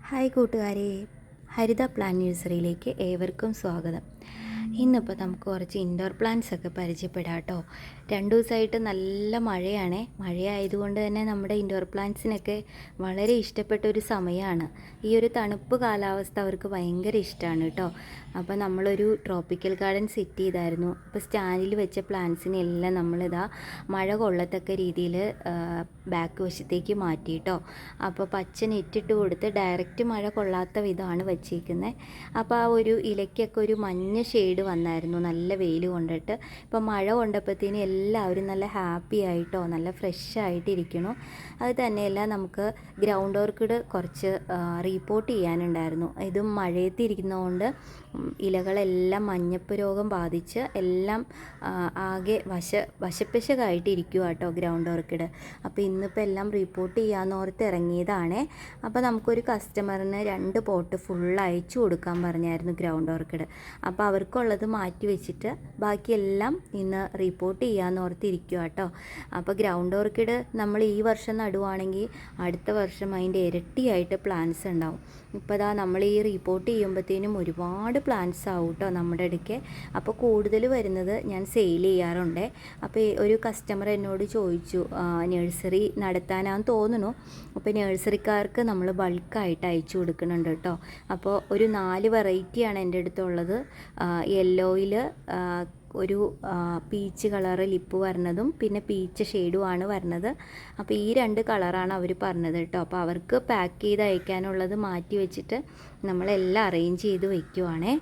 Hi കൂട്ടുകാരെ, ഹരിത plant നഴ്സറിയിലേക്ക് ഏവർക്കും സ്വാഗതം. ഇന്നിപ്പോൾ നമുക്ക് കുറച്ച് ഇൻഡോർ പ്ലാന്റ്സ് ഒക്കെ പരിചയപ്പെടാം കേട്ടോ. 2 ദിവസമായിട്ട് നല്ല മഴയായതുകൊണ്ട് തന്നെ നമ്മുടെ ഇൻഡോർ പ്ലാന്റ്സിനൊക്കെ വളരെ ഇഷ്ടപ്പെട്ട ഒരു സമയമാണ്. ഈ ഒരു തണുപ്പ് കാലാവസ്ഥ അവർക്ക് ഭയങ്കര ഇഷ്ടമാണ് കേട്ടോ. അപ്പോൾ നമ്മളൊരു ട്രോപ്പിക്കൽ ഗാർഡൻ സെറ്റ് ചെയ്തായിരുന്നു. അപ്പോൾ സ്റ്റാൻഡിൽ വെച്ച പ്ലാന്റ്സിനെല്ലാം നമ്മളിതാ മഴ കൊള്ളത്തക്ക രീതിയിൽ ബാക്ക് വശത്തേക്ക് മാറ്റി കേട്ടോ. അപ്പോൾ പച്ച നെറ്റിട്ട് കൊടുത്ത് ഡയറക്റ്റ് മഴ കൊള്ളാത്ത വിധമാണ് വച്ചിരിക്കുന്നത്. അപ്പോൾ ആ ഒരു ഇലയ്ക്കൊക്കെ ഒരു മഞ്ഞ ഷെയ്ഡ് വന്നായിരുന്നു നല്ല വെയിൽ കൊണ്ടിട്ട്. ഇപ്പോൾ മഴ കൊണ്ടപ്പോഴത്തേനും എല്ലാവരും നല്ല ഹാപ്പി ആയിട്ടോ, നല്ല ഫ്രഷ് ആയിട്ടിരിക്കണു. അത് തന്നെയല്ല, നമുക്ക് ഗ്രൗണ്ട് ഓർക്കിഡ് കുറച്ച് റിപ്പോർട്ട് ചെയ്യാനുണ്ടായിരുന്നു. ഇതും മഴയത്തിരിക്കുന്നതുകൊണ്ട് ഇലകളെല്ലാം മഞ്ഞപ്പ് രോഗം ബാധിച്ച് എല്ലാം ആകെ വശപ്പിശകായിട്ടിരിക്കുക കേട്ടോ ഗ്രൗണ്ട് ഓർക്കിഡ്. അപ്പോൾ ഇന്നിപ്പോൾ എല്ലാം റിപ്പോർട്ട് ചെയ്യാമെന്നോർത്ത് ഇറങ്ങിയതാണ്. അപ്പോൾ നമുക്കൊരു കസ്റ്റമറിന് 2 പോട്ട് ഫുൾ അയച്ചു കൊടുക്കാൻ പറഞ്ഞായിരുന്നു ഗ്രൗണ്ട് ഓർക്കിഡ്. അപ്പോൾ അവർക്കുള്ളത് മാറ്റി വെച്ചിട്ട് ബാക്കിയെല്ലാം ഇന്ന് റിപ്പോർട്ട് ചെയ്യാമെന്നോർത്ത് ഇരിക്കുക കേട്ടോ. അപ്പോൾ ഗ്രൗണ്ട് ഓർക്കിഡ് നമ്മൾ ഈ വർഷം നടുവാണെങ്കിൽ അടുത്ത വർഷം അതിൻ്റെ ഇരട്ടിയായിട്ട് പ്ലാന്റ്സ് ഉണ്ടാവും. ഇപ്പോൾ ഇതാ നമ്മൾ ഈ റിപ്പോർട്ട് ചെയ്യുമ്പോഴത്തേനും ഒരുപാട് പ്ലാന്റ്സ് ആവും കേട്ടോ നമ്മുടെ ഇടയ്ക്ക്. അപ്പോൾ കൂടുതൽ വരുന്നത് ഞാൻ സെയിൽ ചെയ്യാറുണ്ട്. അപ്പോൾ ഒരു കസ്റ്റമർ എന്നോട് ചോദിച്ചു, നഴ്സറി നടത്താനാന്ന് തോന്നുന്നു. അപ്പോൾ നഴ്സറിക്കാർക്ക് നമ്മൾ ബൾക്കായിട്ട് അയച്ചു കൊടുക്കുന്നുണ്ട് കേട്ടോ. അപ്പോൾ ഒരു 4 വെറൈറ്റിയാണ് എൻ്റെ അടുത്തുള്ളത്. യെല്ലോയിൽ ഒരു പീച്ച് കളറ് ലിപ്പ് വരുന്നതും പിന്നെ പീച്ച് ഷെയ്ഡുമാണ് വരുന്നത്. അപ്പോൾ ഈ 2 കളറാണ് അവർ പറഞ്ഞത് കേട്ടോ. അപ്പോൾ അവർക്ക് പാക്ക് ചെയ്ത് അയക്കാനുള്ളത് മാറ്റി വെച്ചിട്ട് നമ്മളെല്ലാം അറേഞ്ച് ചെയ്ത് വയ്ക്കുവാണേ.